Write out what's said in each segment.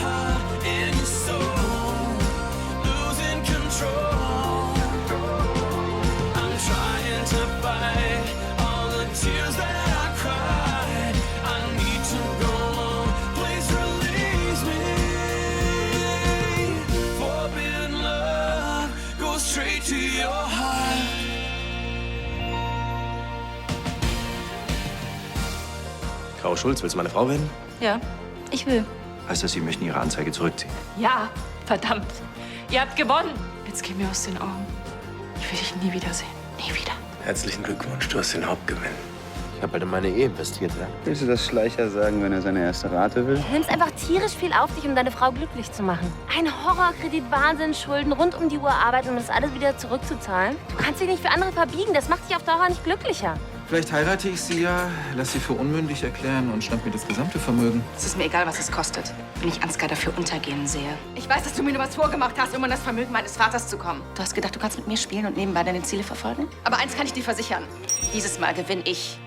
heart and your soul, losing control. I'm trying to fight all the tears that I cried. I need to go on, please release me. Forbidden love goes straight to your heart. Frau Schulz, willst du meine Frau werden? Ja, ich will. Heißt das, Sie möchten Ihre Anzeige zurückziehen? Ja, verdammt. Ihr habt gewonnen. Jetzt geh mir aus den Augen. Ich will dich nie wiedersehen. Nie wieder. Herzlichen Glückwunsch, du hast den Hauptgewinn. Ich habe halt in meine Ehe investiert, ne? Willst du das Schleicher sagen, wenn er seine erste Rate will? Du nimmst einfach tierisch viel auf dich, um deine Frau glücklich zu machen. Ein Horrorkredit, Wahnsinn, Schulden, rund um die Uhr arbeiten, um das alles wieder zurückzuzahlen. Du kannst dich nicht für andere verbiegen, das macht dich auf Dauer nicht glücklicher. Vielleicht heirate ich sie ja, lass sie für unmündig erklären und schnapp mir das gesamte Vermögen. Es ist mir egal, was es kostet, wenn ich Ansgar dafür untergehen sehe. Ich weiß, dass du mir nur was vorgemacht hast, um an das Vermögen meines Vaters zu kommen. Du hast gedacht, du kannst mit mir spielen und nebenbei deine Ziele verfolgen? Aber eins kann ich dir versichern. Dieses Mal gewinne ich.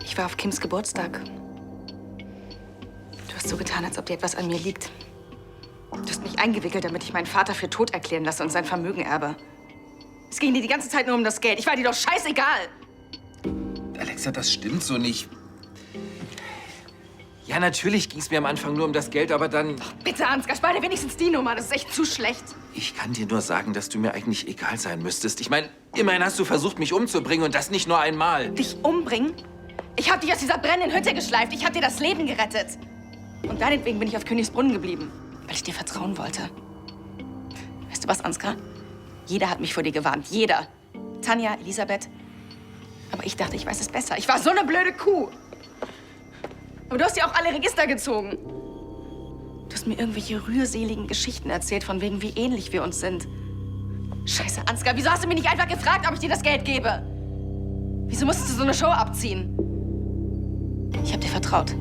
Ich war auf Kims Geburtstag. Du hast so getan, als ob dir etwas an mir liegt. Du hast mich eingewickelt, damit ich meinen Vater für tot erklären lasse und sein Vermögen erbe. Es ging dir die ganze Zeit nur um das Geld. Ich war dir doch scheißegal. Alexa, das stimmt so nicht. Ja, natürlich ging es mir am Anfang nur um das Geld, aber dann... Bitte, Ansgar, spar dir wenigstens die Nummer. Das ist echt zu schlecht. Ich kann dir nur sagen, dass du mir eigentlich egal sein müsstest. Ich meine, immerhin hast du versucht, mich umzubringen und das nicht nur einmal. Dich umbringen? Ich hab dich aus dieser brennenden Hütte geschleift. Ich hab dir das Leben gerettet. Und deinetwegen bin ich auf Königsbrunnen geblieben. Weil ich dir vertrauen wollte. Weißt du was, Ansgar? Jeder hat mich vor dir gewarnt. Jeder. Tanja, Elisabeth. Aber ich dachte, ich weiß es besser. Ich war so eine blöde Kuh. Aber du hast ja auch alle Register gezogen. Du hast mir irgendwelche rührseligen Geschichten erzählt, von wegen, wie ähnlich wir uns sind. Scheiße, Ansgar, wieso hast du mich nicht einfach gefragt, ob ich dir das Geld gebe? Wieso musstest du so eine Show abziehen? Ich hab dir vertraut.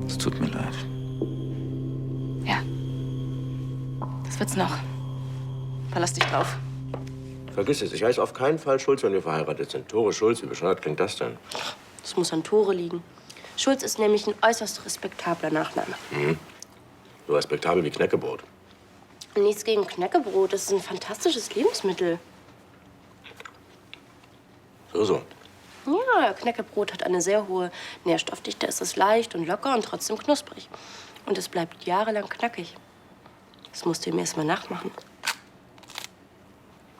Es tut mir leid. Ja. Das wird's noch. Verlass dich drauf. Vergiss es, ich heiße auf keinen Fall Schulz, wenn wir verheiratet sind. Tore Schulz, wie bescheuert klingt das denn? Das muss an Tore liegen. Schulz ist nämlich ein äußerst respektabler Nachname. Mhm. So respektabel wie Knäckebrot. Nichts gegen Knäckebrot, das ist ein fantastisches Lebensmittel. So. Ja, Knäckebrot hat eine sehr hohe Nährstoffdichte. Es ist leicht und locker und trotzdem knusprig. Und es bleibt jahrelang knackig. Das musst du ihm erst mal nachmachen.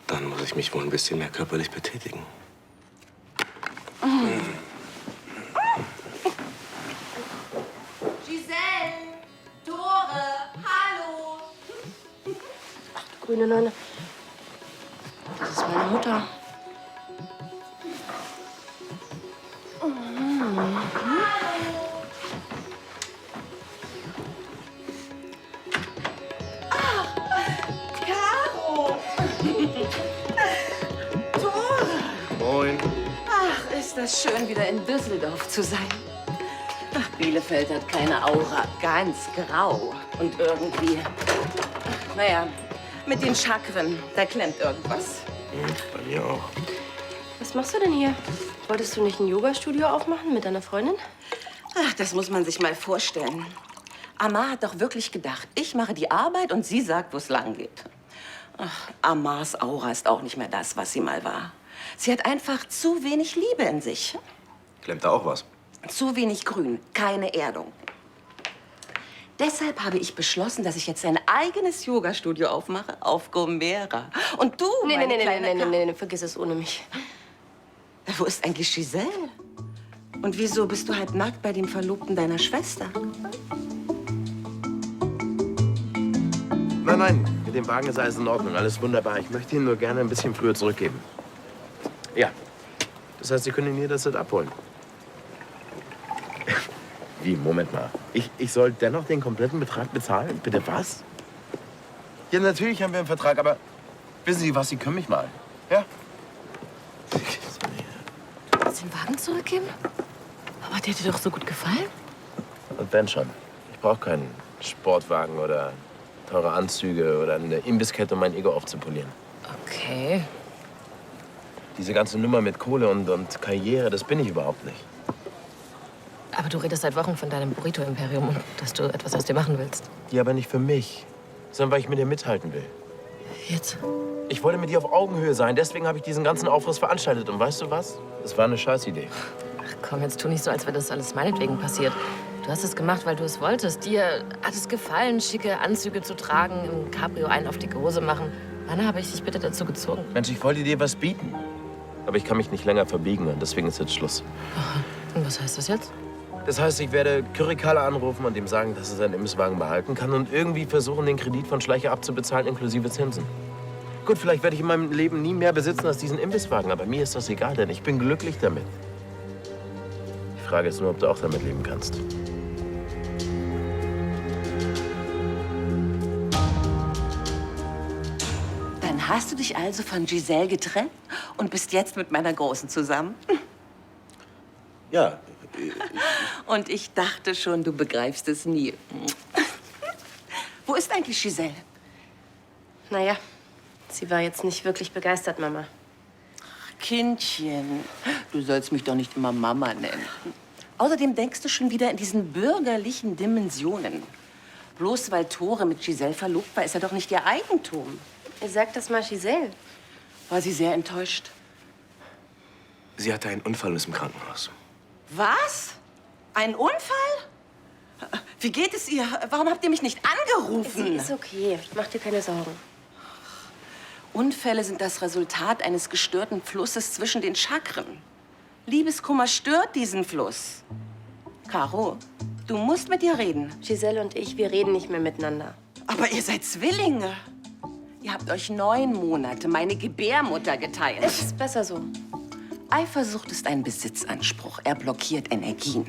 Dann muss ich mich wohl ein bisschen mehr körperlich betätigen. Giselle! Tore! Hallo! Ach, du grüne Neune. Das ist meine Mutter. Moin. Ach, ist das schön, wieder in Düsseldorf zu sein. Ach, Bielefeld hat keine Aura, ganz grau. Und irgendwie, naja, mit den Chakren, da klemmt irgendwas. Bei mir auch. Was machst du denn hier? Wolltest du nicht ein Yoga-Studio aufmachen mit deiner Freundin? Ach, das muss man sich mal vorstellen. Amar hat doch wirklich gedacht, ich mache die Arbeit und sie sagt, wo es lang geht. Ach, Amars Aura ist auch nicht mehr das, was sie mal war. Sie hat einfach zu wenig Liebe in sich. Klemmt da auch was? Zu wenig Grün, keine Erdung. Deshalb habe ich beschlossen, dass ich jetzt ein eigenes Yoga-Studio aufmache auf Gomera. Und du, meine kleine Nee, vergiss es ohne mich. Wo ist eigentlich Giselle? Und wieso bist du halb nackt bei dem Verlobten deiner Schwester? Nein, mit dem Wagen ist alles in Ordnung, alles wunderbar. Ich möchte ihn nur gerne ein bisschen früher zurückgeben. Ja. Das heißt, Sie können ihn jederzeit abholen. Wie? Moment mal. Ich soll dennoch den kompletten Betrag bezahlen? Bitte was? Ja, natürlich haben wir einen Vertrag, aber wissen Sie was, Sie können mich mal. Ja? Willst du den Wagen zurückgeben? Aber der hat dir doch so gut gefallen. Und wenn schon. Ich brauche keinen Sportwagen oder teure Anzüge oder eine Imbisskette, um mein Ego aufzupolieren. Okay. Diese ganze Nummer mit Kohle und Karriere, das bin ich überhaupt nicht. Aber du redest seit Wochen von deinem Burrito-Imperium und dass du etwas aus dir machen willst. Ja, aber nicht für mich, sondern weil ich mit dir mithalten will. Jetzt? Ich wollte mit dir auf Augenhöhe sein, deswegen habe ich diesen ganzen Aufriss veranstaltet. Und weißt du was? Das war eine Scheißidee. Ach komm, jetzt tu nicht so, als wäre das alles meinetwegen passiert. Du hast es gemacht, weil du es wolltest. Dir hat es gefallen, schicke Anzüge zu tragen, im Cabrio einen auf dicke Hose machen. Wann habe ich dich bitte dazu gezogen? Mensch, ich wollte dir was bieten. Aber ich kann mich nicht länger verbiegen und deswegen ist jetzt Schluss. Aha. Und was heißt das jetzt? Das heißt, ich werde Curricala anrufen und ihm sagen, dass er seinen Imbisswagen behalten kann und irgendwie versuchen, den Kredit von Schleicher abzubezahlen, inklusive Zinsen. Gut, vielleicht werde ich in meinem Leben nie mehr besitzen als diesen Imbisswagen, aber mir ist das egal, denn ich bin glücklich damit. Die Frage ist nur, ob du auch damit leben kannst. Dann hast du dich also von Giselle getrennt und bist jetzt mit meiner Großen zusammen? Ja. Und ich dachte schon, du begreifst es nie. Wo ist eigentlich Giselle? Naja, sie war jetzt nicht wirklich begeistert, Mama. Kindchen, du sollst mich doch nicht immer Mama nennen. Außerdem denkst du schon wieder in diesen bürgerlichen Dimensionen. Bloß weil Tore mit Giselle verlobt war, ist er doch nicht ihr Eigentum. Ihr sagt das mal Giselle. War sie sehr enttäuscht? Sie hatte einen Unfall und ist im Krankenhaus. Was? Ein Unfall? Wie geht es ihr? Warum habt ihr mich nicht angerufen? Sie ist okay. Mach dir keine Sorgen. Unfälle sind das Resultat eines gestörten Flusses zwischen den Chakren. Liebeskummer stört diesen Fluss. Caro, du musst mit ihr reden. Giselle und ich, wir reden nicht mehr miteinander. Aber ihr seid Zwillinge. Ihr habt euch 9 Monate meine Gebärmutter geteilt. Es ist besser so. Eifersucht ist ein Besitzanspruch. Er blockiert Energien.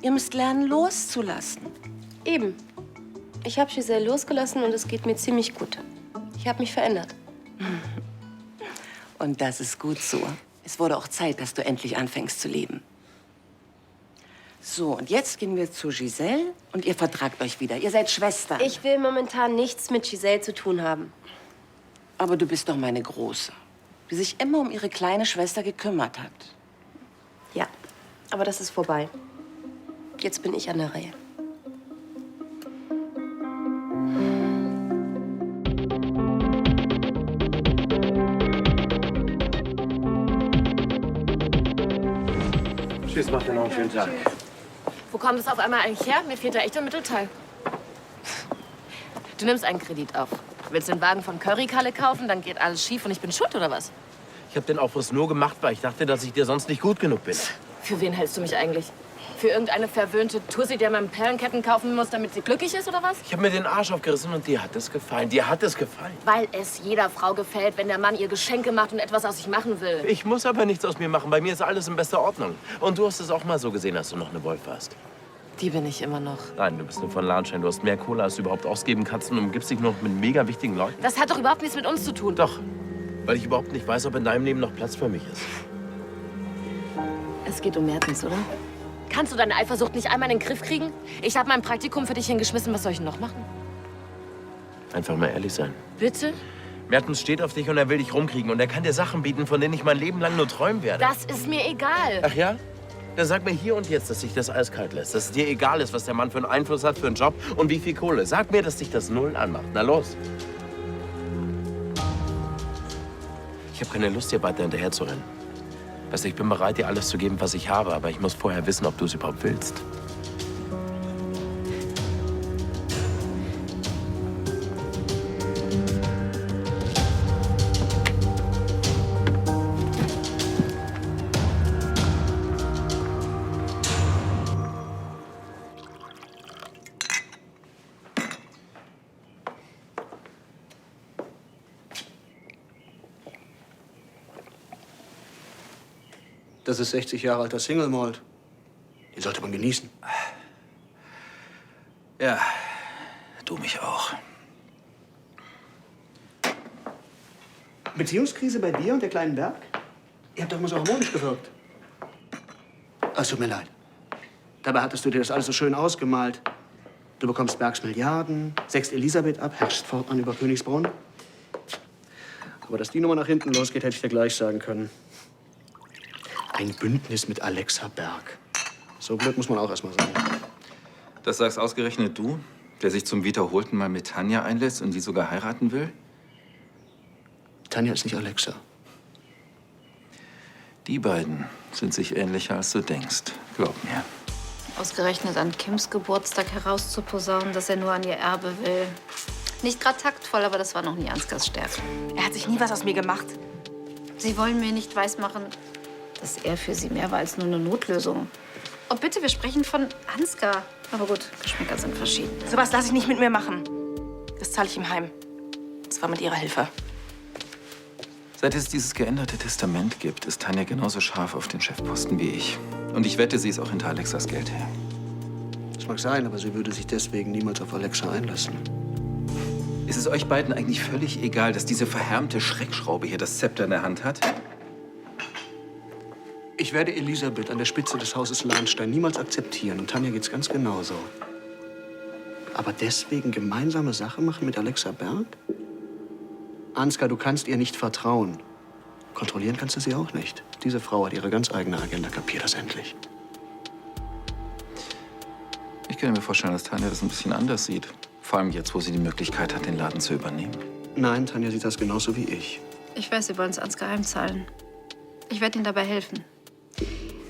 Ihr müsst lernen, loszulassen. Eben. Ich habe Giselle losgelassen und es geht mir ziemlich gut. Ich habe mich verändert. Und das ist gut so. Es wurde auch Zeit, dass du endlich anfängst zu leben. So, und jetzt gehen wir zu Giselle und ihr vertragt euch wieder. Ihr seid Schwestern. Ich will momentan nichts mit Giselle zu tun haben. Aber du bist doch meine Große, die sich immer um ihre kleine Schwester gekümmert hat. Ja, aber das ist vorbei. Jetzt bin ich an der Reihe. Tschüss, macht dir noch einen schönen Tag. Wo kommt es auf einmal eigentlich her? Mir fehlt da echt ein Mittelteil. Du nimmst einen Kredit auf. Willst den Wagen von Currykalle kaufen, dann geht alles schief und ich bin schuld, oder was? Ich habe den Aufriss nur gemacht, weil ich dachte, dass ich dir sonst nicht gut genug bin. Für wen hältst du mich eigentlich? Für irgendeine verwöhnte Tussi, der man Perlenketten kaufen muss, damit sie glücklich ist, oder was? Ich habe mir den Arsch aufgerissen und dir hat es gefallen. Dir hat es gefallen. Weil es jeder Frau gefällt, wenn der Mann ihr Geschenke macht und etwas aus sich machen will. Ich muss aber nichts aus mir machen. Bei mir ist alles in bester Ordnung. Und du hast es auch mal so gesehen, als du noch eine Wolf warst. Die bin ich immer noch. Nein, du bist nur von Lahnschein. Du hast mehr Kohle, als du überhaupt ausgeben kannst und umgibst dich noch mit mega wichtigen Leuten. Das hat doch überhaupt nichts mit uns zu tun. Doch, weil ich überhaupt nicht weiß, ob in deinem Leben noch Platz für mich ist. Es geht um Mertens, oder? Kannst du deine Eifersucht nicht einmal in den Griff kriegen? Ich habe mein Praktikum für dich hingeschmissen. Was soll ich noch machen? Einfach mal ehrlich sein. Bitte? Mertens steht auf dich und er will dich rumkriegen. Und er kann dir Sachen bieten, von denen ich mein Leben lang nur träumen werde. Das ist mir egal. Ach ja? Dann sag mir hier und jetzt, dass sich das eiskalt lässt. Dass es dir egal ist, was der Mann für einen Einfluss hat, für einen Job und wie viel Kohle. Sag mir, dass dich das null anmacht. Na los. Ich habe keine Lust, dir weiter hinterher zu rennen. Weißt du, ich bin bereit, dir alles zu geben, was ich habe. Aber ich muss vorher wissen, ob du es überhaupt willst. Das ist 60 Jahre alter Single Malt. Den sollte man genießen. Ja, du mich auch. Beziehungskrise bei dir und der kleinen Berg? Ihr habt doch immer so harmonisch gewirkt. Es tut mir leid. Dabei hattest du dir das alles so schön ausgemalt. Du bekommst Bergs Milliarden, sägst Elisabeth ab, herrschst fortan über Königsbrunn. Aber dass die Nummer nach hinten losgeht, hätte ich dir gleich sagen können. Ein Bündnis mit Alexa Berg. So blöd muss man auch erst mal sein. Das sagst ausgerechnet du, der sich zum wiederholten Mal mit Tanja einlässt und die sogar heiraten will? Tanja ist nicht Alexa. Die beiden sind sich ähnlicher, als du denkst. Glaub mir. Ausgerechnet an Kims Geburtstag herauszuposaunen, dass er nur an ihr Erbe will. Nicht gerade taktvoll, aber das war noch nie Ansgars Stärke. Er hat sich nie was aus mir gemacht. Sie wollen mir nicht weismachen, dass er für sie mehr war als nur eine Notlösung. Und bitte, wir sprechen von Ansgar. Aber gut, Geschmäcker sind verschieden. Sowas lasse ich nicht mit mir machen. Das zahle ich ihm heim. Das war mit ihrer Hilfe. Seit es dieses geänderte Testament gibt, ist Tanja genauso scharf auf den Chefposten wie ich. Und ich wette, sie ist auch hinter Alexas Geld her. Das mag sein, aber sie würde sich deswegen niemals auf Alexa einlassen. Ist es euch beiden eigentlich völlig egal, dass diese verhärmte Schreckschraube hier das Zepter in der Hand hat? Ich werde Elisabeth an der Spitze des Hauses Lahnstein niemals akzeptieren. Und Tanja geht's ganz genauso. Aber deswegen gemeinsame Sache machen mit Alexa Berg? Ansgar, du kannst ihr nicht vertrauen. Kontrollieren kannst du sie auch nicht. Diese Frau hat ihre ganz eigene Agenda. Kapier das endlich. Ich kann mir vorstellen, dass Tanja das ein bisschen anders sieht. Vor allem jetzt, wo sie die Möglichkeit hat, den Laden zu übernehmen. Nein, Tanja sieht das genauso wie ich. Ich weiß, Sie wollen es Ansgar heimzahlen. Ich werde Ihnen dabei helfen.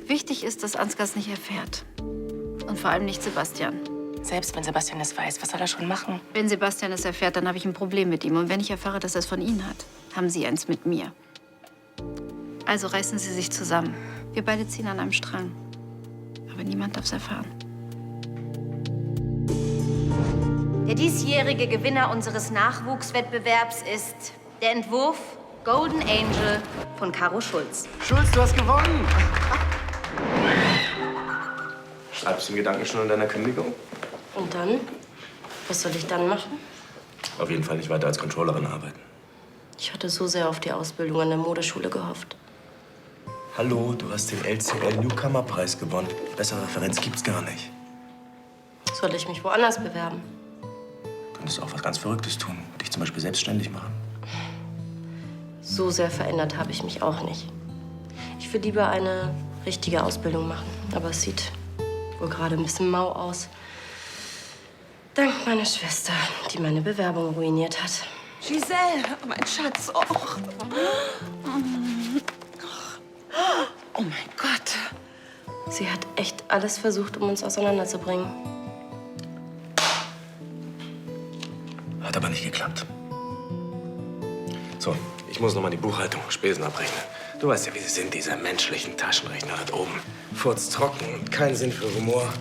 Wichtig ist, dass Ansgar es nicht erfährt. Und vor allem nicht Sebastian. Selbst wenn Sebastian es weiß, was soll er schon machen? Wenn Sebastian es erfährt, dann habe ich ein Problem mit ihm. Und wenn ich erfahre, dass er es von Ihnen hat, haben Sie eins mit mir. Also reißen Sie sich zusammen. Wir beide ziehen an einem Strang. Aber niemand darf es erfahren. Der diesjährige Gewinner unseres Nachwuchswettbewerbs ist der Entwurf Golden Angel von Caro Schulz. Schulz, du hast gewonnen! Schreibst du den Gedanken schon an deiner Kündigung? Und dann? Was soll ich dann machen? Auf jeden Fall nicht weiter als Controllerin arbeiten. Ich hatte so sehr auf die Ausbildung an der Modeschule gehofft. Hallo, du hast den LCL Newcomer-Preis gewonnen. Bessere Referenz gibt's gar nicht. Soll ich mich woanders bewerben? Du könntest auch was ganz Verrücktes tun. Dich zum Beispiel selbstständig machen. So sehr verändert habe ich mich auch nicht. Ich will lieber eine richtige Ausbildung machen. Aber es sieht wohl gerade ein bisschen mau aus. Dank meiner Schwester, die meine Bewerbung ruiniert hat. Giselle, mein Schatz. Oh. Oh mein Gott. Sie hat echt alles versucht, um uns auseinanderzubringen. Hat aber nicht geklappt. So, ich muss noch mal die Buchhaltung, Spesen abrechnen. Du weißt ja, wie sie sind, diese menschlichen Taschenrechner dort oben. Furztrocken und kein Sinn für Humor.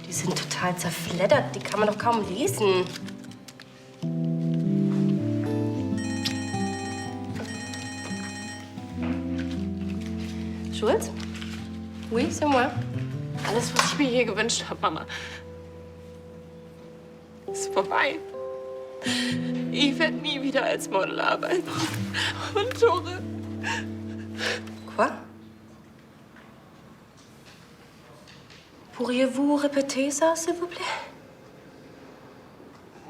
Die sind total zerfleddert. Die kann man doch kaum lesen. Schulz? Oui, c'est moi. Alles, was ich mir je gewünscht habe, Mama, ist vorbei. Ich werde nie wieder als Model arbeiten. Und Tore. Quoi? Pourriez-vous répéter ça, s'il vous plaît?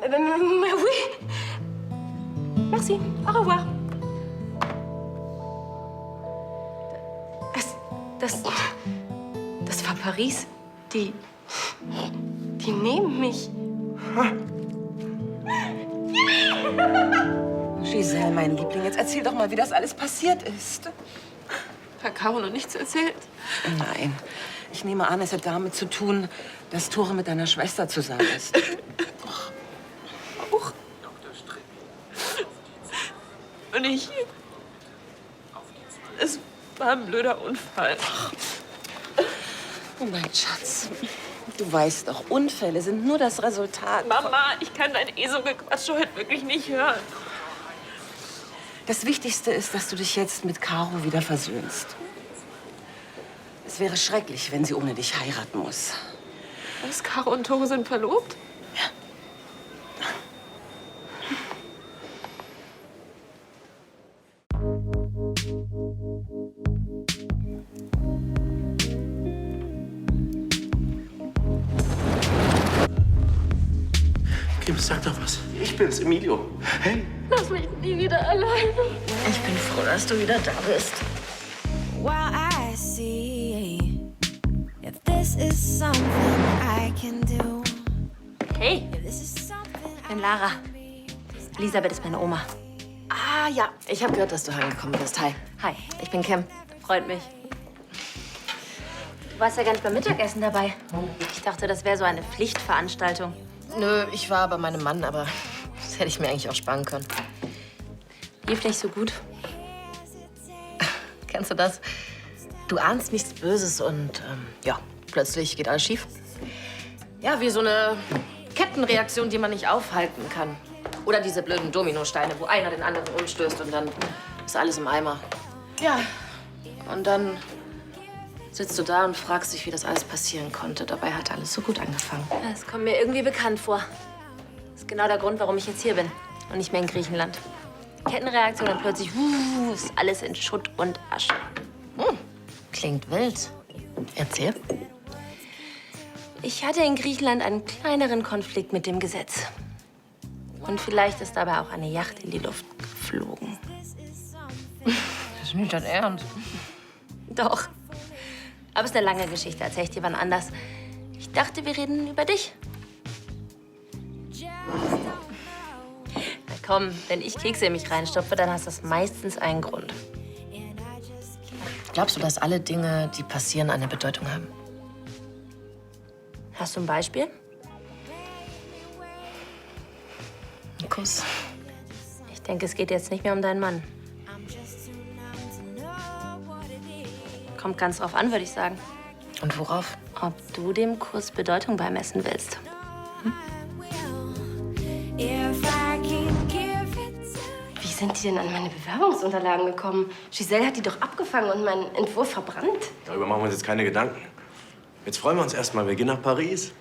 Mais oui. Merci. Au revoir. Das war Paris. Die nehmen mich. Giselle, mein Liebling, jetzt erzähl doch mal, wie das alles passiert ist. Hat Caro noch nichts erzählt? Nein. Ich nehme an, es hat damit zu tun, dass Tore mit deiner Schwester zusammen ist. Auch. Und ich... Es war ein blöder Unfall. Oh, mein Schatz. Du weißt doch, Unfälle sind nur das Resultat. Mama, ich kann dein Gequatsch heute wirklich nicht hören. Das Wichtigste ist, dass du dich jetzt mit Caro wieder versöhnst. Es wäre schrecklich, wenn sie ohne dich heiraten muss. Was, Caro und Tore sind verlobt? Kim, sag doch was. Ich bin's, Emilio. Hey, Lass mich nie wieder alleine. Ich bin froh, dass du wieder da bist. Well, I see if this is something I can do. Hey, This is something ich bin Lara. Elisabeth ist meine Oma. Ah ja, ich habe gehört, dass du heimgekommen bist. Hi. Hi. Ich bin Kim. Freut mich. Du warst ja gar nicht beim Mittagessen dabei. Ich dachte, das wäre so eine Pflichtveranstaltung. Nö, ich war bei meinem Mann, aber das hätte ich mir eigentlich auch sparen können. Lief nicht so gut. Kennst du das? Du ahnst nichts Böses und ja, plötzlich geht alles schief. Ja, wie so eine Kettenreaktion, die man nicht aufhalten kann. Oder diese blöden Dominosteine, wo einer den anderen umstößt und dann ist alles im Eimer. Ja, und dann sitzt du da und fragst dich, wie das alles passieren konnte. Dabei hat alles so gut angefangen. Das kommt mir irgendwie bekannt vor. Das ist genau der Grund, warum ich jetzt hier bin und nicht mehr in Griechenland. Kettenreaktion und plötzlich ist alles in Schutt und Asche. Klingt wild. Erzähl. Ich hatte in Griechenland einen kleineren Konflikt mit dem Gesetz. Und vielleicht ist dabei auch eine Yacht in die Luft geflogen. Das ist nicht dein Ernst. Doch. Aber es ist eine lange Geschichte, erzähl ich dir wann anders. Ich dachte, wir reden über dich. Na komm, wenn ich Kekse in mich reinstopfe, dann hast das meistens einen Grund. Glaubst du, dass alle Dinge, die passieren, eine Bedeutung haben? Hast du ein Beispiel? Ein Kuss. Ich denke, es geht jetzt nicht mehr um deinen Mann. Kommt ganz drauf an, würde ich sagen. Und worauf? Ob du dem Kuss Bedeutung beimessen willst. if I can give it to Wie sind die denn an meine Bewerbungsunterlagen gekommen? Giselle hat die doch abgefangen und meinen Entwurf verbrannt. Darüber machen wir uns jetzt keine Gedanken. Jetzt freuen wir uns erstmal. Wir gehen nach Paris.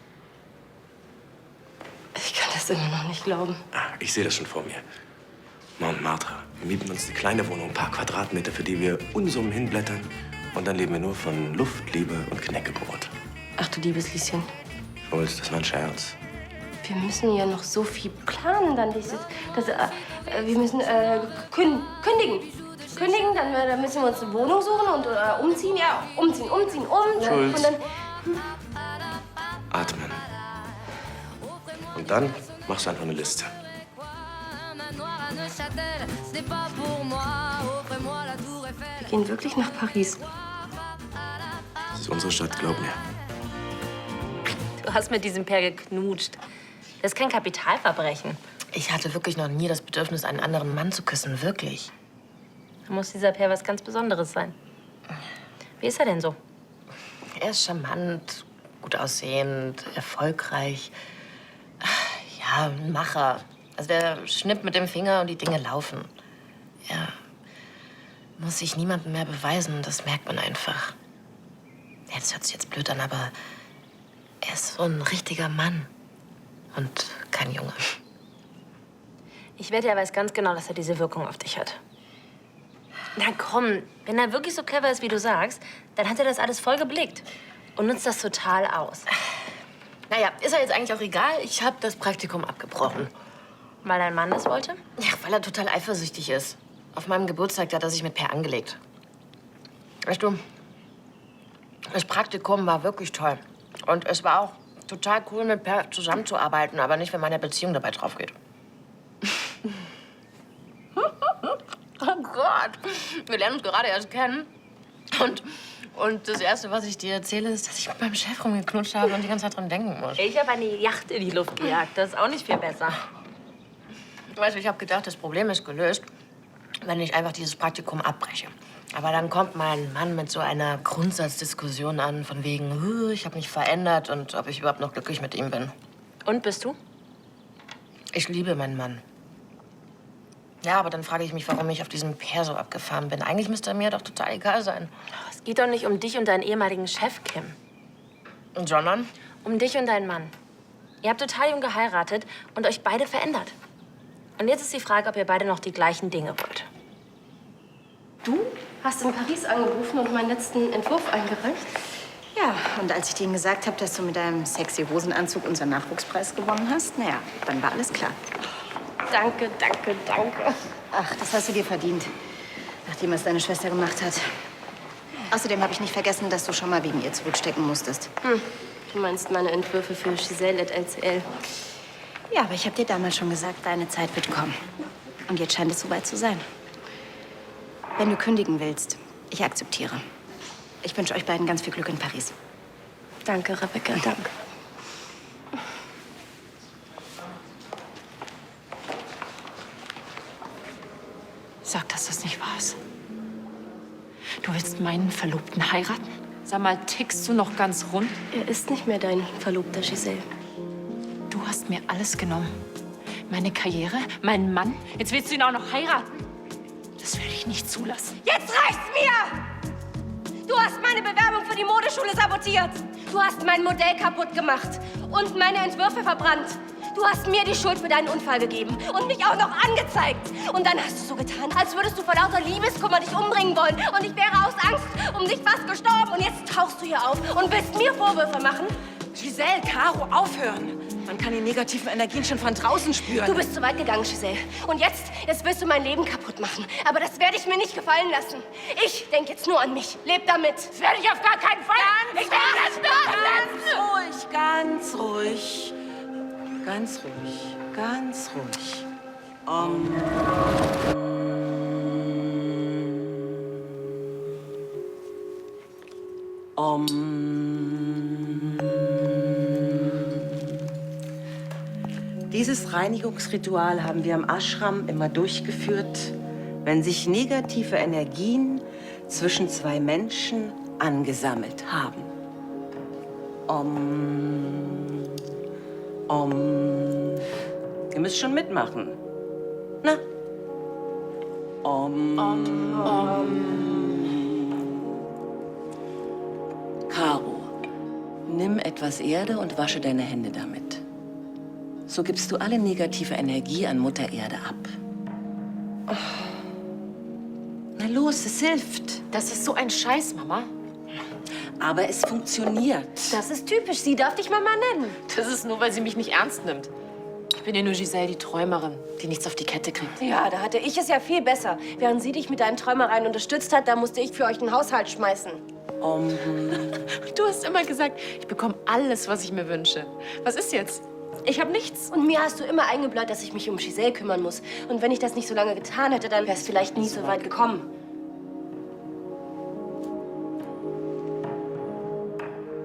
Ich kann das immer noch nicht glauben. Ah, ich sehe das schon vor mir. Montmartre. Wir mieten uns eine kleine Wohnung, ein paar Quadratmeter, für die wir Unsummen hinblättern. Und dann leben wir nur von Luft, Liebe und Knäckebrot. Ach du liebes Lieschen. Schulz, das war ein Scherz. Wir müssen ja noch so viel planen dann. Wir müssen kündigen. Kündigen, dann müssen wir uns eine Wohnung suchen und umziehen. Ja, umziehen. Schulz. Und dann Atmen. Und dann machst du einfach eine Liste. wir gehen wirklich nach Paris. Das ist unsere Stadt, glaub mir. Du hast mit diesem Pär geknutscht. Das ist kein Kapitalverbrechen. Ich hatte wirklich noch nie das Bedürfnis, einen anderen Mann zu küssen. Wirklich. Da muss dieser Pär was ganz Besonderes sein. Wie ist er denn so? Er ist charmant, gut aussehend, erfolgreich. Ja, ein Macher. Also der schnippt mit dem Finger und die Dinge laufen. Er muss sich niemandem mehr beweisen, das merkt man einfach. Ja, das hört sich jetzt blöd an, aber er ist so ein richtiger Mann und kein Junge. Ich wette, er weiß ganz genau, dass er diese Wirkung auf dich hat. Na komm, wenn er wirklich so clever ist, wie du sagst, dann hat er das alles voll geblickt und nutzt das total aus. Naja, ist ja jetzt eigentlich auch egal. Ich habe das Praktikum abgebrochen. Weil dein Mann das wollte? Ja, weil er total eifersüchtig ist. Auf meinem Geburtstag hat er sich mit Per angelegt. Weißt du, das Praktikum war wirklich toll. Und es war auch total cool, mit Per zusammenzuarbeiten, aber nicht, wenn meine Beziehung dabei drauf geht. Oh Gott, wir lernen uns gerade erst kennen. Und das Erste, was ich dir erzähle, ist, dass ich mit meinem Chef rumgeknutscht habe und die ganze Zeit dran denken muss. Ich habe eine Yacht in die Luft gejagt. Das ist auch nicht viel besser. Weißt du, ich habe gedacht, das Problem ist gelöst, wenn ich einfach dieses Praktikum abbreche. Aber dann kommt mein Mann mit so einer Grundsatzdiskussion an, von wegen, ich habe mich verändert und ob ich überhaupt noch glücklich mit ihm bin. Und bist du? Ich liebe meinen Mann. Ja, aber dann frage ich mich, warum ich auf diesem Pair so abgefahren bin. Eigentlich müsste er mir doch total egal sein. Es geht doch nicht um dich und deinen ehemaligen Chef, Kim. Sondern? Um dich und deinen Mann. Ihr habt total jung geheiratet und euch beide verändert. Und jetzt ist die Frage, ob ihr beide noch die gleichen Dinge wollt. Du hast in Paris angerufen und meinen letzten Entwurf eingereicht? Ja, und als ich denen gesagt habe, dass du mit deinem sexy Hosenanzug unseren Nachwuchspreis gewonnen hast, naja, dann war alles klar. danke, danke, danke. Ach, das hast du dir verdient, nachdem es deine Schwester gemacht hat. Außerdem habe ich nicht vergessen, dass du schon mal wegen ihr zurückstecken musstest. Du meinst meine Entwürfe für Giselle et LCL? Ja, aber ich habe dir damals schon gesagt, deine Zeit wird kommen. Und jetzt scheint es soweit zu sein. Wenn du kündigen willst, ich akzeptiere. Ich wünsche euch beiden ganz viel Glück in Paris. Danke, Rebecca, danke. Sag, dass das nicht wahr ist. Du willst meinen Verlobten heiraten? Sag mal, tickst du noch ganz rund? Er ist nicht mehr dein Verlobter, Giselle. Du hast mir alles genommen. Meine Karriere, meinen Mann. Jetzt willst du ihn auch noch heiraten? Das werde ich nicht zulassen. Jetzt reicht's mir! Du hast meine Bewerbung für die Modeschule sabotiert. Du hast mein Modell kaputt gemacht und meine Entwürfe verbrannt. Du hast mir die Schuld für deinen Unfall gegeben und mich auch noch angezeigt. Und dann hast du so getan, als würdest du vor lauter Liebeskummer dich umbringen wollen. Und ich wäre aus Angst um dich fast gestorben. Und jetzt tauchst du hier auf und willst mir Vorwürfe machen? Giselle, Caro, aufhören. Man kann die negativen Energien schon von draußen spüren. Du bist zu weit gegangen, Giselle. Und jetzt willst du mein Leben kaputt machen. Aber das werde ich mir nicht gefallen lassen. Ich denke jetzt nur an mich. Leb damit. Das werde ich auf gar keinen Fall. Ich werde das nicht. Ganz ruhig. Ganz ruhig. Ganz ruhig. Dieses Reinigungsritual haben wir am Ashram immer durchgeführt, wenn sich negative Energien zwischen zwei Menschen angesammelt haben. Ihr müsst schon mitmachen. Na? Caro, nimm etwas Erde und wasche deine Hände damit. So gibst du alle negative Energie an Mutter Erde ab. Na los, es hilft. Das ist so ein Scheiß, Mama. Aber es funktioniert. Das ist typisch. Sie darf dich Mama nennen. Das ist nur, weil sie mich nicht ernst nimmt. Ich bin ja nur Giselle, die Träumerin, die nichts auf die Kette kriegt. Ja, da hatte ich es ja viel besser. Während sie dich mit deinen Träumereien unterstützt hat, da musste ich für euch den Haushalt schmeißen. Du hast immer gesagt, ich bekomme alles, was ich mir wünsche. Was ist jetzt? Ich habe nichts. Und mir hast du immer eingebläut, dass ich mich um Giselle kümmern muss. Und wenn ich das nicht so lange getan hätte, dann wäre es vielleicht nie so weit gekommen.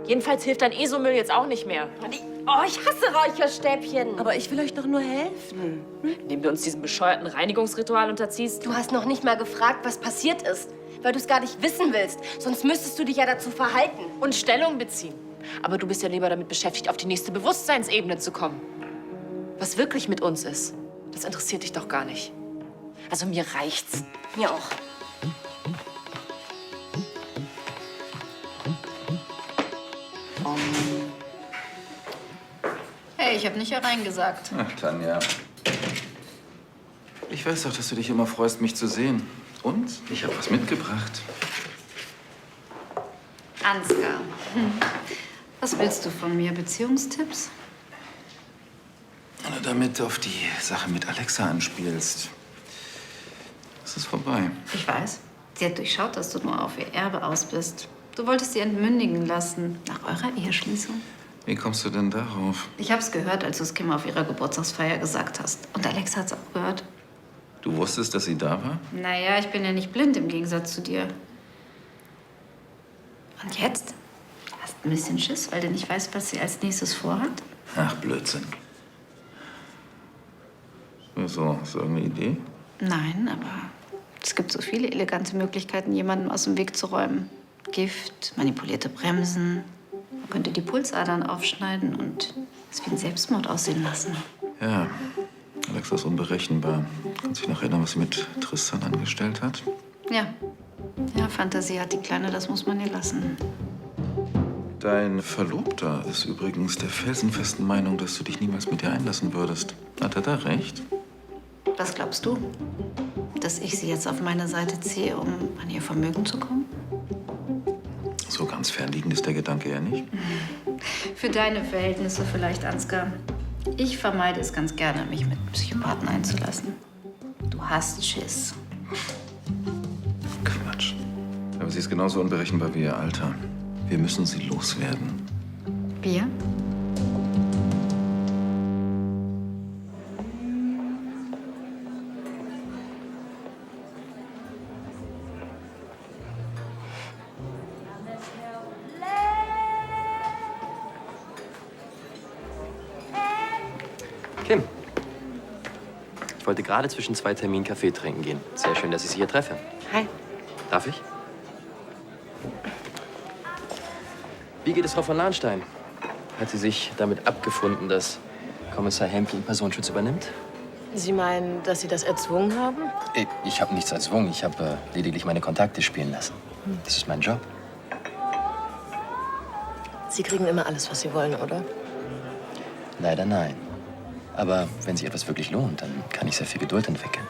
Jedenfalls hilft dein ESO-Müll jetzt auch nicht mehr. Oh, ich hasse Räucherstäbchen. Aber ich will euch doch nur helfen. Indem du uns diesem bescheuerten Reinigungsritual unterziehst. Du hast noch nicht mal gefragt, was passiert ist. Weil du es gar nicht wissen willst. Sonst müsstest du dich ja dazu verhalten. Und Stellung beziehen. Aber du bist ja lieber damit beschäftigt, auf die nächste Bewusstseinsebene zu kommen. Was wirklich mit uns ist, das interessiert dich doch gar nicht. Also mir reicht's. Mir auch. Hey, ich habe nicht hereingesagt. Ach, Tanja. Ich weiß doch, dass du dich immer freust, mich zu sehen. Und ich habe was mitgebracht. Ansgar, was willst du von mir? Beziehungstipps? Na, damit du auf die Sache mit Alexa anspielst. Es ist vorbei. Ich weiß. Sie hat durchschaut, dass du nur auf ihr Erbe aus bist. Du wolltest sie entmündigen lassen, nach eurer Eheschließung. Wie kommst du denn darauf? Ich hab's gehört, als du es Kim auf ihrer Geburtstagsfeier gesagt hast. Und Alexa hat's auch gehört. Du wusstest, dass sie da war? Naja, ich bin ja nicht blind im Gegensatz zu dir. Und jetzt? Hast ein bisschen Schiss, weil du nicht weißt, was sie als nächstes vorhat? Ach, Blödsinn. So, hast du irgendeine Idee? Nein, aber es gibt so viele elegante Möglichkeiten, jemandem aus dem Weg zu räumen. Gift, manipulierte Bremsen. Man könnte die Pulsadern aufschneiden und es wie ein Selbstmord aussehen lassen. Ja, Alexa ist unberechenbar. Kannst dich noch erinnern, was sie mit Tristan angestellt hat? Ja. Ja, Fantasie hat die Kleine, das muss man ihr lassen. Dein Verlobter ist übrigens der felsenfesten Meinung, dass du dich niemals mit ihr einlassen würdest. Hat er da recht? Was glaubst du? Dass ich sie jetzt auf meine Seite ziehe, um an ihr Vermögen zu kommen? So ganz fernliegend ist der Gedanke ja nicht. Für deine Verhältnisse vielleicht, Ansgar. Ich vermeide es ganz gerne, mich mit Psychopathen einzulassen. Du hast Schiss. Quatsch. Aber sie ist genauso unberechenbar wie ihr Alter. Wir müssen sie loswerden. Wir? Kim, ich wollte gerade zwischen 2 Terminen Kaffee trinken gehen. Sehr schön, dass ich Sie hier treffe. Hi. Darf ich? Wie geht es Frau von Lahnstein? Hat sie sich damit abgefunden, dass Kommissar Hempel Personenschutz übernimmt? Sie meinen, dass Sie das erzwungen haben? Ich habe nichts erzwungen. Ich habe lediglich meine Kontakte spielen lassen. Das ist mein Job. Sie kriegen immer alles, was Sie wollen, oder? Leider nein. Aber wenn sich etwas wirklich lohnt, dann kann ich sehr viel Geduld entwickeln.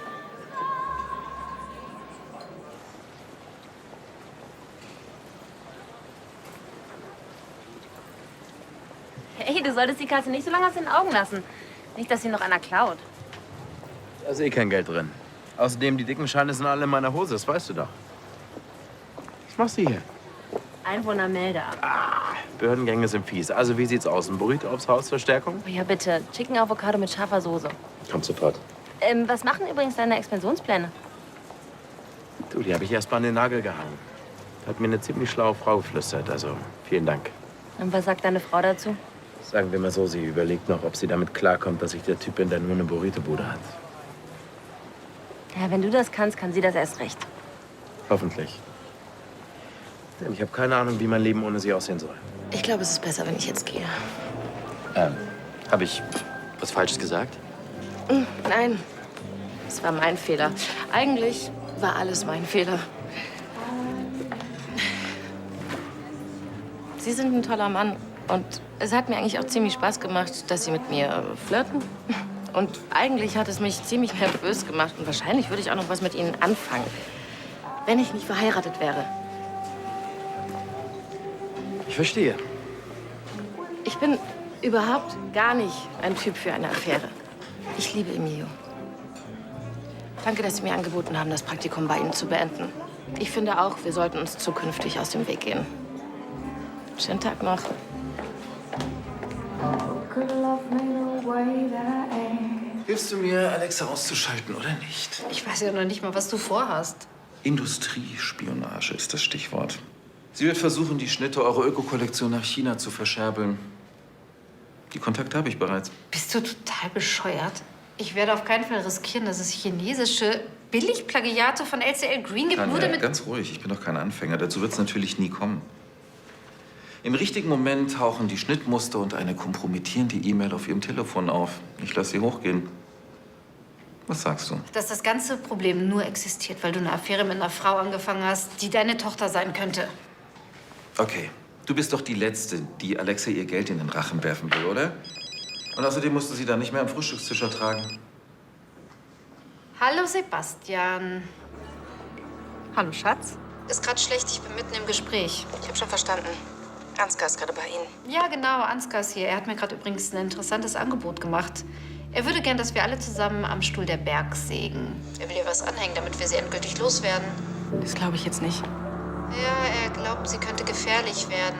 Hey, du solltest die Katze nicht so lange aus den Augen lassen. Nicht, dass sie noch einer klaut. Da ist eh kein Geld drin. Außerdem, die dicken Scheine sind alle in meiner Hose, das weißt du doch. Was machst du hier? Einwohnermeldeamt. Behördengänge sind fies. Also, wie sieht's aus? Ein Burrito aufs Haus zur Stärkung? Oh ja, bitte. Chicken Avocado mit scharfer Soße. Kommt sofort. Was machen übrigens deine Expansionspläne? Du, die habe ich erst mal an den Nagel gehangen. Hat mir eine ziemlich schlaue Frau geflüstert. Also, vielen Dank. Und was sagt deine Frau dazu? Sagen wir mal so, sie überlegt noch, ob sie damit klarkommt, dass sich der Typ in der nur eine Burrito-Bude hat. Ja, wenn du das kannst, kann sie das erst recht. Hoffentlich. Denn ich habe keine Ahnung, wie mein Leben ohne sie aussehen soll. Ich glaube, es ist besser, wenn ich jetzt gehe. Habe ich was Falsches gesagt? Nein, es war mein Fehler. Eigentlich war alles mein Fehler. Sie sind ein toller Mann und es hat mir eigentlich auch ziemlich Spaß gemacht, dass Sie mit mir flirten. Und eigentlich hat es mich ziemlich nervös gemacht und wahrscheinlich würde ich auch noch was mit Ihnen anfangen, wenn ich nicht verheiratet wäre. Ich verstehe. Ich bin überhaupt gar nicht ein Typ für eine Affäre. Ich liebe Emilio. Danke, dass Sie mir angeboten haben, das Praktikum bei Ihnen zu beenden. Ich finde auch, wir sollten uns zukünftig aus dem Weg gehen. Schönen Tag noch. Hilfst du mir, Alexa auszuschalten oder nicht? Ich weiß ja noch nicht mal, was du vorhast. Industriespionage ist das Stichwort. Sie wird versuchen, die Schnitte eurer Öko-Kollektion nach China zu verscherbeln. Die Kontakte habe ich bereits. Bist du total bescheuert? Ich werde auf keinen Fall riskieren, dass es chinesische Billigplagiate von LCL Green gibt, nur Tanja, damit... ganz ruhig, ich bin doch kein Anfänger. Dazu wird es natürlich nie kommen. Im richtigen Moment tauchen die Schnittmuster und eine kompromittierende E-Mail auf ihrem Telefon auf. Ich lasse sie hochgehen. Was sagst du? Dass das ganze Problem nur existiert, weil du eine Affäre mit einer Frau angefangen hast, die deine Tochter sein könnte. Okay, du bist doch die Letzte, die Alexa ihr Geld in den Rachen werfen will, oder? Und außerdem musst du sie dann nicht mehr am Frühstückstisch ertragen. Hallo, Sebastian. Hallo, Schatz. Ist gerade schlecht, ich bin mitten im Gespräch. Ich habe schon verstanden. Ansgar ist gerade bei Ihnen. Ja, genau, Ansgar ist hier. Er hat mir gerade übrigens ein interessantes Angebot gemacht. Er würde gern, dass wir alle zusammen am Stuhl der Berg sägen. Er will ihr was anhängen, damit wir sie endgültig loswerden. Das glaube ich jetzt nicht. Ja, er glaubt, sie könnte gefährlich werden.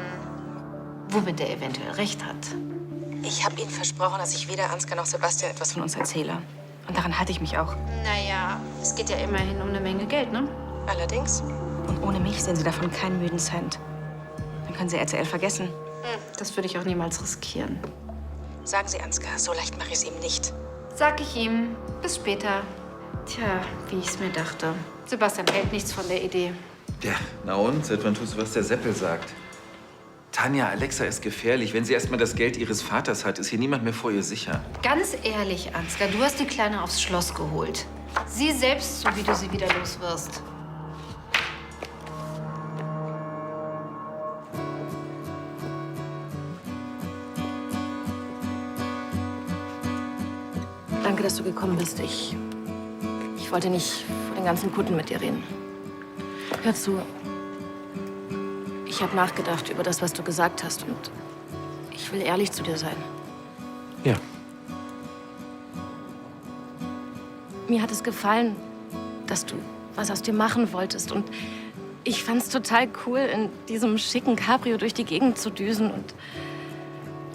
Womit er eventuell recht hat. Ich habe Ihnen versprochen, dass ich weder Ansgar noch Sebastian etwas von uns erzähle. Und daran halte ich mich auch. Naja, es geht ja immerhin um eine Menge Geld, ne? Allerdings. Und ohne mich sehen Sie davon keinen müden Cent. Dann können Sie RTL vergessen. Das würde ich auch niemals riskieren. Sagen Sie Ansgar, so leicht mache ich es ihm nicht. Sag ich ihm. Bis später. Tja, wie ich es mir dachte. Sebastian hält nichts von der Idee. Ja, na und? Seit wann tust du, was der Seppel sagt? Tanja, Alexa ist gefährlich. Wenn sie erst mal das Geld ihres Vaters hat, ist hier niemand mehr vor ihr sicher. Ganz ehrlich, Ansgar, du hast die Kleine aufs Schloss geholt. Sieh selbst zu, wie du sie wieder los wirst. Danke, dass du gekommen bist. Ich wollte nicht vor den ganzen Kunden mit dir reden. Hör zu. Ich habe nachgedacht über das, was du gesagt hast. Und ich will ehrlich zu dir sein. Ja. mir hat es gefallen, dass du was aus dir machen wolltest. Und ich fand's total cool, in diesem schicken Cabrio durch die Gegend zu düsen. Und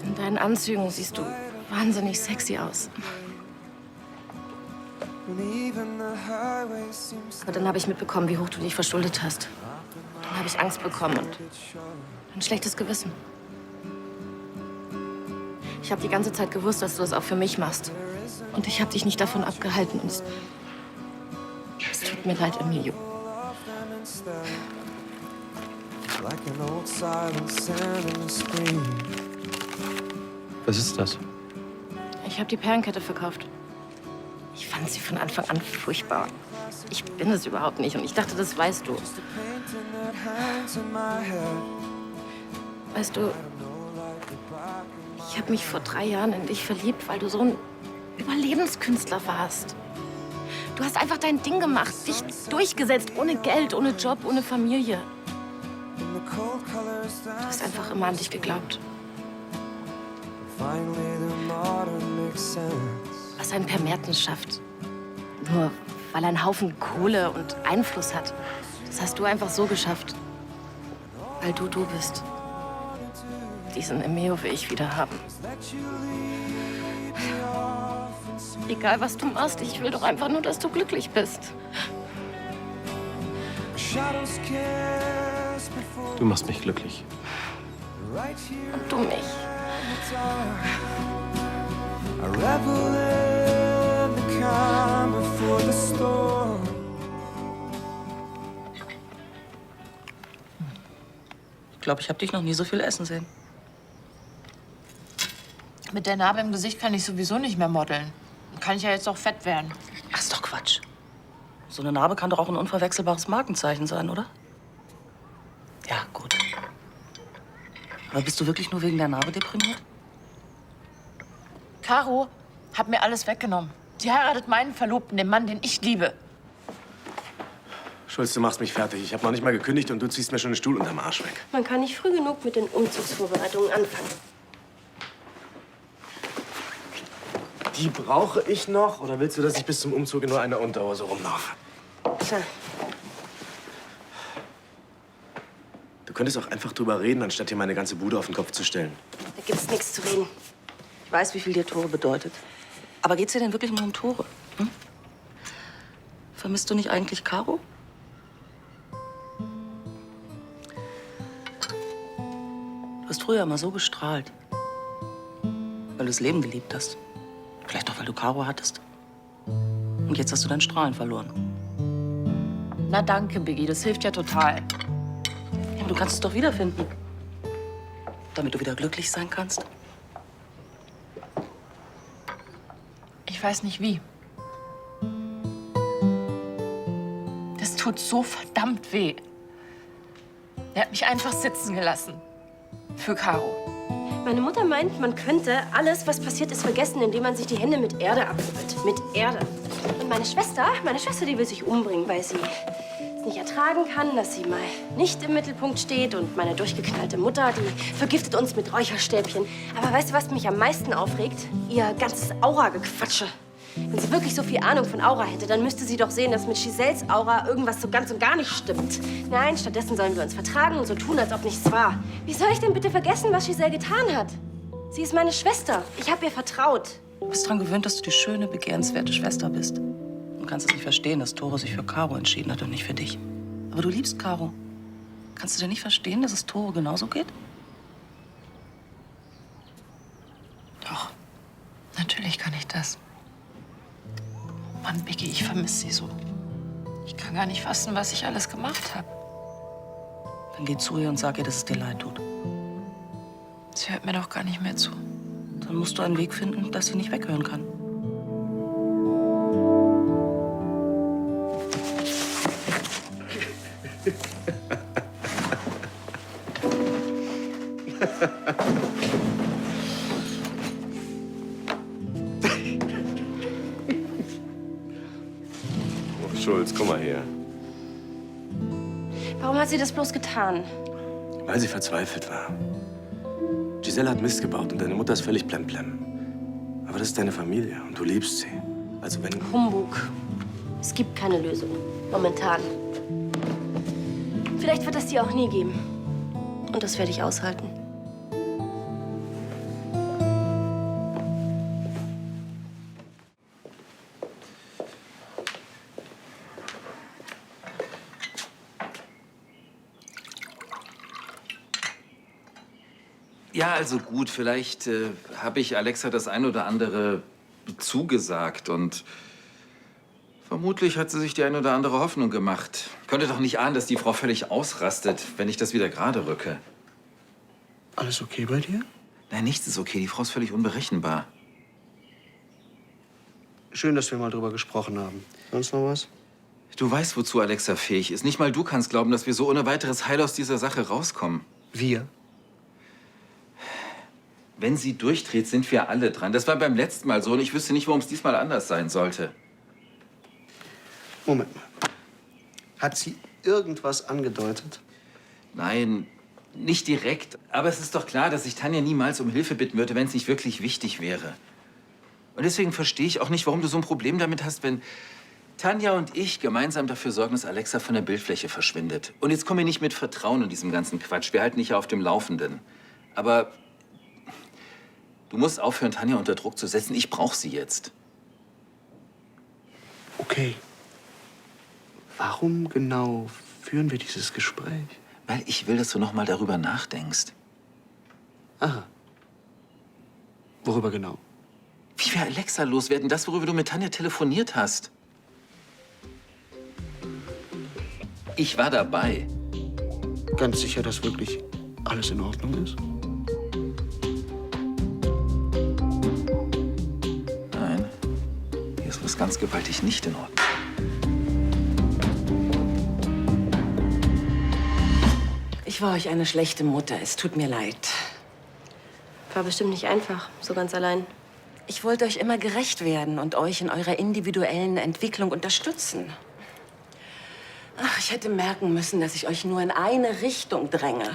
in deinen Anzügen siehst du wahnsinnig sexy aus. Aber dann habe ich mitbekommen, wie hoch du dich verschuldet hast. Dann habe ich Angst bekommen und ein schlechtes Gewissen. Ich habe die ganze Zeit gewusst, dass du das auch für mich machst. Und ich habe dich nicht davon abgehalten. Und es tut mir leid, Emilio. Was ist das? Ich habe die Perlenkette verkauft. Ich fand sie von Anfang an furchtbar. Ich bin es überhaupt nicht und ich dachte, das weißt du. Weißt du, ich habe mich vor 3 Jahren in dich verliebt, weil du so ein Überlebenskünstler warst. Du hast einfach dein Ding gemacht, dich durchgesetzt, ohne Geld, ohne Job, ohne Familie. Du hast einfach immer an dich geglaubt. Was ein Per Mertens schafft. Nur weil er einen Haufen Kohle und Einfluss hat. Das hast du einfach so geschafft. Weil du bist. Diesen Emeo will ich wieder haben. Egal, was du machst, ich will doch einfach nur, dass du glücklich bist. Du machst mich glücklich. Und du mich. Ich glaube, ich habe dich noch nie so viel essen sehen. Mit der Narbe im Gesicht kann ich sowieso nicht mehr modeln. Kann ich ja jetzt auch fett werden. Ach, ist doch Quatsch. So eine Narbe kann doch auch ein unverwechselbares Markenzeichen sein, oder? Ja, gut. Aber bist du wirklich nur wegen der Narbe deprimiert? Caro hat mir alles weggenommen. Sie heiratet meinen Verlobten, den Mann, den ich liebe. Schulz, du machst mich fertig. Ich habe noch nicht mal gekündigt und du ziehst mir schon den Stuhl unterm Arsch weg. Man kann nicht früh genug mit den Umzugsvorbereitungen anfangen. Die brauche ich noch? Oder willst du, dass ich bis zum Umzug in nur einer Unterhose rumlaufe? Klar. Du könntest auch einfach drüber reden, anstatt dir meine ganze Bude auf den Kopf zu stellen. Da gibt's nichts zu reden. Ich weiß, wie viel dir Tore bedeutet. Aber geht's dir denn wirklich nur um Tore? Hm? Vermisst du nicht eigentlich Caro? Du hast früher immer so gestrahlt. Weil du das Leben geliebt hast. Vielleicht auch, weil du Caro hattest. Und jetzt hast du dein Strahlen verloren. Na danke, Biggie, das hilft ja total. Ja, aber du kannst es doch wiederfinden. Damit du wieder glücklich sein kannst. Ich weiß nicht wie. Das tut so verdammt weh. Er hat mich einfach sitzen gelassen. Für Caro. Meine Mutter meint, man könnte alles, was passiert ist, vergessen, indem man sich die Hände mit Erde abwirbelt. Mit Erde. Und meine Schwester, die will sich umbringen, weil sie es nicht ertragen kann, dass sie mal nicht im Mittelpunkt steht. Und meine durchgeknallte Mutter, die vergiftet uns mit Räucherstäbchen. Aber weißt du, was mich am meisten aufregt? Ihr ganzes Aura-Gequatsche. Wenn sie wirklich so viel Ahnung von Aura hätte, dann müsste sie doch sehen, dass mit Giselles Aura irgendwas so ganz und gar nicht stimmt. Nein, stattdessen sollen wir uns vertragen und so tun, als ob nichts war. Wie soll ich denn bitte vergessen, was Giselle getan hat? Sie ist meine Schwester. Ich habe ihr vertraut. Du bist daran gewöhnt, dass du die schöne, begehrenswerte Schwester bist. Du kannst es nicht verstehen, dass Tore sich für Caro entschieden hat und nicht für dich. Aber du liebst Caro. Kannst du denn nicht verstehen, dass es Tore genauso geht? Doch, natürlich kann ich das. Mann, Biggie, ich vermisse sie so. Ich kann gar nicht fassen, was ich alles gemacht habe. Dann geh zu ihr und sag ihr, dass es dir leid tut. Sie hört mir doch gar nicht mehr zu. Dann musst du einen Weg finden, dass sie nicht weghören kann. Oh, Schulz, komm mal her. Warum hat sie das bloß getan? Weil sie verzweifelt war. Giselle hat Mist gebaut und deine Mutter ist völlig blemblem. Aber das ist deine Familie und du liebst sie. Also wenn... Humbug. Es gibt keine Lösung. Momentan. Vielleicht wird es die auch nie geben. Und das werde ich aushalten. Ja, also gut, vielleicht habe ich Alexa das ein oder andere zugesagt und vermutlich hat sie sich die ein oder andere Hoffnung gemacht. Könnte doch nicht ahnen, dass die Frau völlig ausrastet, wenn ich das wieder gerade rücke. Alles okay bei dir? Nein, nichts ist okay. Die Frau ist völlig unberechenbar. Schön, dass wir mal drüber gesprochen haben. Sonst noch was? Du weißt, wozu Alexa fähig ist. Nicht mal du kannst glauben, dass wir so ohne weiteres Heil aus dieser Sache rauskommen. Wir? Wenn sie durchdreht, sind wir alle dran. Das war beim letzten Mal so und ich wüsste nicht, warum es diesmal anders sein sollte. Moment mal. Hat sie irgendwas angedeutet? Nein, nicht direkt. Aber es ist doch klar, dass ich Tanja niemals um Hilfe bitten würde, wenn es nicht wirklich wichtig wäre. Und deswegen verstehe ich auch nicht, warum du so ein Problem damit hast, wenn Tanja und ich gemeinsam dafür sorgen, dass Alexa von der Bildfläche verschwindet. Und jetzt kommen wir nicht mit Vertrauen und diesem ganzen Quatsch. Wir halten dich ja auf dem Laufenden. Aber du musst aufhören, Tanja unter Druck zu setzen. Ich brauche sie jetzt. Okay. Warum genau führen wir dieses Gespräch? Weil ich will, dass du noch mal darüber nachdenkst. Aha. Worüber genau? Wie wir Alexa loswerden, das, worüber du mit Tanja telefoniert hast. Ich war dabei. Ganz sicher, dass wirklich alles in Ordnung ist? Nein, hier ist was ganz gewaltig nicht in Ordnung. Ich war euch eine schlechte Mutter. Es tut mir leid. War bestimmt nicht einfach, so ganz allein. Ich wollte euch immer gerecht werden und euch in eurer individuellen Entwicklung unterstützen. Ach, ich hätte merken müssen, dass ich euch nur in eine Richtung dränge.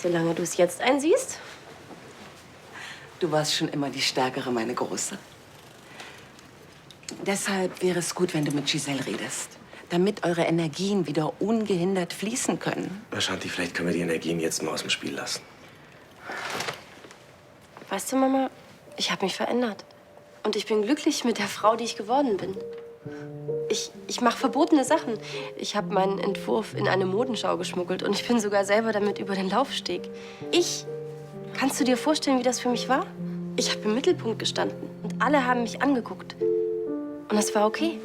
Solange du es jetzt einsiehst. Du warst schon immer die Stärkere, meine Große. Deshalb wäre es gut, wenn du mit Giselle redest, damit eure Energien wieder ungehindert fließen können. Shanti, vielleicht können wir die Energien jetzt mal aus dem Spiel lassen. Weißt du, Mama, ich habe mich verändert. Und ich bin glücklich mit der Frau, die ich geworden bin. Ich mache verbotene Sachen. Ich habe meinen Entwurf in eine Modenschau geschmuggelt und ich bin sogar selber damit über den Laufsteg. Kannst du dir vorstellen, wie das für mich war? Ich habe im Mittelpunkt gestanden und alle haben mich angeguckt. Und es war okay.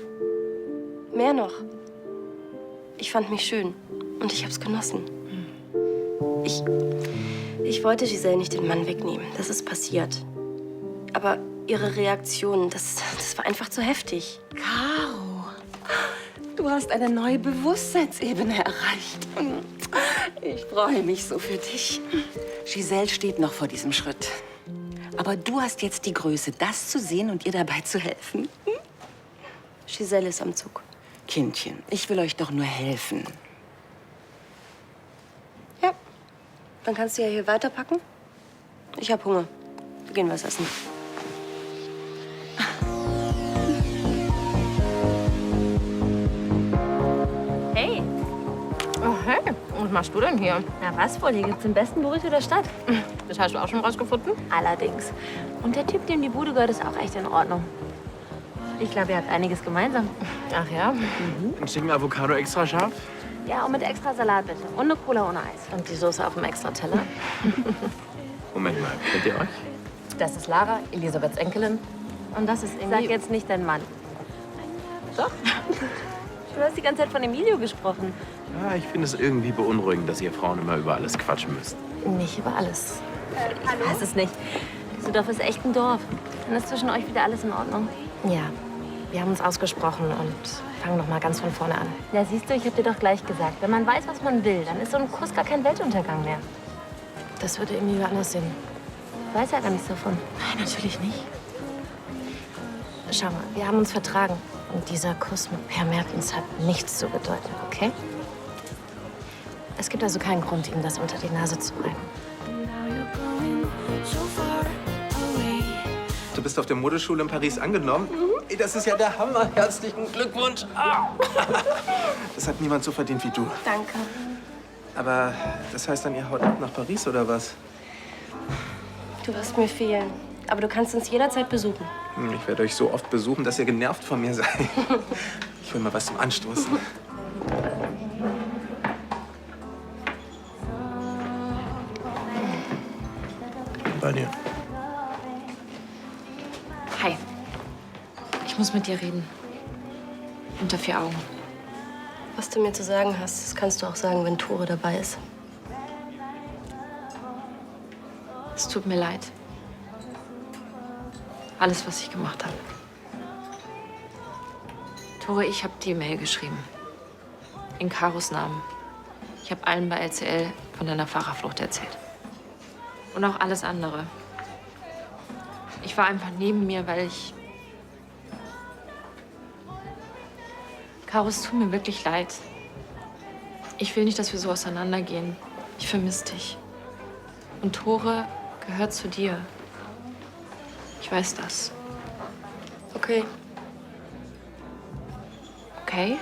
Mehr noch. Ich fand mich schön und ich habe es genossen. Ich wollte Giselle nicht den Mann wegnehmen. Das ist passiert. Aber ihre Reaktion, das war einfach zu heftig. Caro, du hast eine neue Bewusstseinsebene erreicht. Ich freue mich so für dich. Giselle steht noch vor diesem Schritt. Aber du hast jetzt die Größe, das zu sehen und ihr dabei zu helfen. Giselle ist am Zug. Kindchen, ich will euch doch nur helfen. Ja, dann kannst du ja hier weiterpacken. Ich habe Hunger. Wir gehen was essen. Hey, Oh, hey, was machst du denn hier? na was wohl? Hier gibt's den besten Burrito der Stadt. Das hast du auch schon rausgefunden? Allerdings. Und der Typ, dem die Bude gehört, ist auch echt in Ordnung. Ich glaube, ihr habt einiges gemeinsam. Ach ja? Ein Stück Avocado extra scharf? Ja, und mit extra Salat bitte. Und eine Cola ohne Eis. Und die Soße auf dem Extrateller? Moment mal, kennt ihr euch? Das ist Lara, Elisabeths Enkelin. Und das ist Sag irgendwie... jetzt nicht dein Mann. Doch. Du hast die ganze Zeit von Emilio gesprochen. Ja, ich finde es irgendwie beunruhigend, dass ihr Frauen immer über alles quatschen müsst. Nicht über alles. Ich weiß es nicht. Düsseldorf ist echt ein Dorf. Dann ist zwischen euch wieder alles in Ordnung. Ja, wir haben uns ausgesprochen und fangen noch mal ganz von vorne an. Ja, siehst du, ich hab dir doch gleich gesagt, wenn man weiß, was man will, dann ist so ein Kuss gar kein Weltuntergang mehr. Das würde Emilio anders sehen. Ich weiß ja gar nichts davon. Nein, natürlich nicht. Schau mal, wir haben uns vertragen. Und dieser Kuss mit Per Mertens hat nichts zu bedeuten, okay? Es gibt also keinen Grund, ihm das unter die Nase zu reiben. So far away. Du bist auf der Modeschule in Paris angenommen? Ey, das ist ja der Hammer. Herzlichen Glückwunsch. Ah. Das hat niemand so verdient wie du. Danke. Aber das heißt dann, ihr haut ab nach Paris, oder was? Du wirst mir fehlen. Aber du kannst uns jederzeit besuchen. Ich werde euch so oft besuchen, dass ihr genervt von mir seid. Ich will mal was zum Anstoßen. Bei dir. Hi. Ich muss mit dir reden. Unter 4 Augen. Was du mir zu sagen hast, das kannst du auch sagen, wenn Tore dabei ist. Es tut mir leid. Alles, was ich gemacht habe. Tore, ich habe die Mail geschrieben. In Karos Namen. Ich habe allen bei LCL von deiner Fahrerflucht erzählt. Und auch alles andere. Ich war einfach neben mir, weil ich... Caro, es tut mir wirklich leid. Ich will nicht, dass wir so auseinandergehen. Ich vermisse dich. Und Tore gehört zu dir. Ich weiß das. Okay. Okay?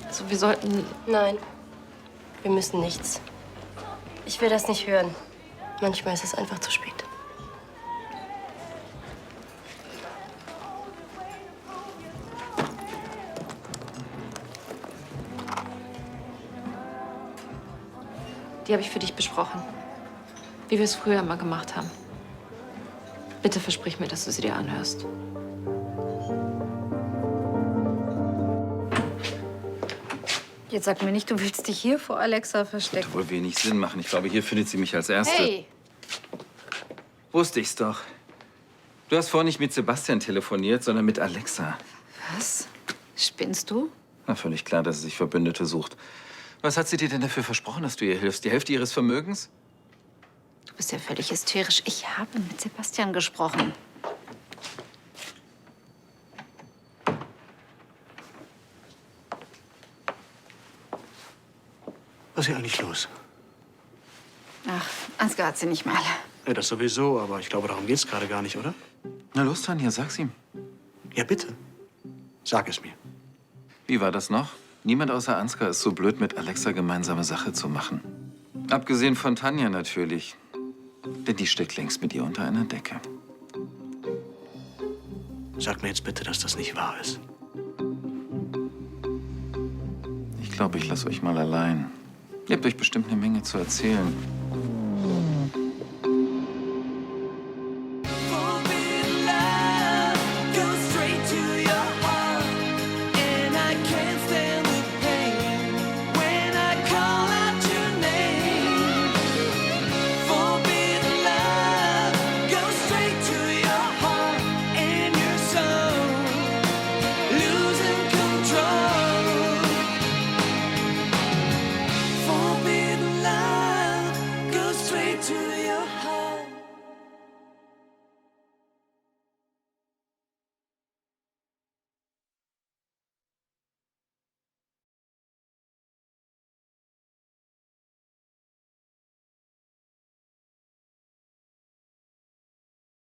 Also wir sollten... Nein, wir müssen nichts. Ich will das nicht hören. Manchmal ist es einfach zu spät. Die habe ich für dich besprochen. Wie wir es früher mal gemacht haben. Bitte versprich mir, dass du sie dir anhörst. Jetzt sag mir nicht, du willst dich hier vor Alexa verstecken. Wird wohl wenig Sinn machen. Ich glaube, hier findet sie mich als Erste. Hey! Wusste ich's doch. Du hast vorhin nicht mit Sebastian telefoniert, sondern mit Alexa. Was? Spinnst du? Na, völlig klar, dass sie sich Verbündete sucht. Was hat sie dir denn dafür versprochen, dass du ihr hilfst? Die Hälfte ihres Vermögens? Du bist ja völlig hysterisch. Ich habe mit Sebastian gesprochen. Was ist hier eigentlich los? Ach, Ansgar hat sie nicht mal. Ja, das sowieso, aber ich glaube, darum geht's gerade gar nicht, oder? Na los, Tanja, sag's ihm. Ja, bitte. Sag es mir. Wie war das noch? Niemand außer Ansgar ist so blöd, mit Alexa gemeinsame Sache zu machen. Abgesehen von Tanja natürlich. Denn die steckt längst mit ihr unter einer Decke. Sag mir jetzt bitte, dass das nicht wahr ist. Ich glaube, ich lasse euch mal allein. Ihr habt euch bestimmt eine Menge zu erzählen.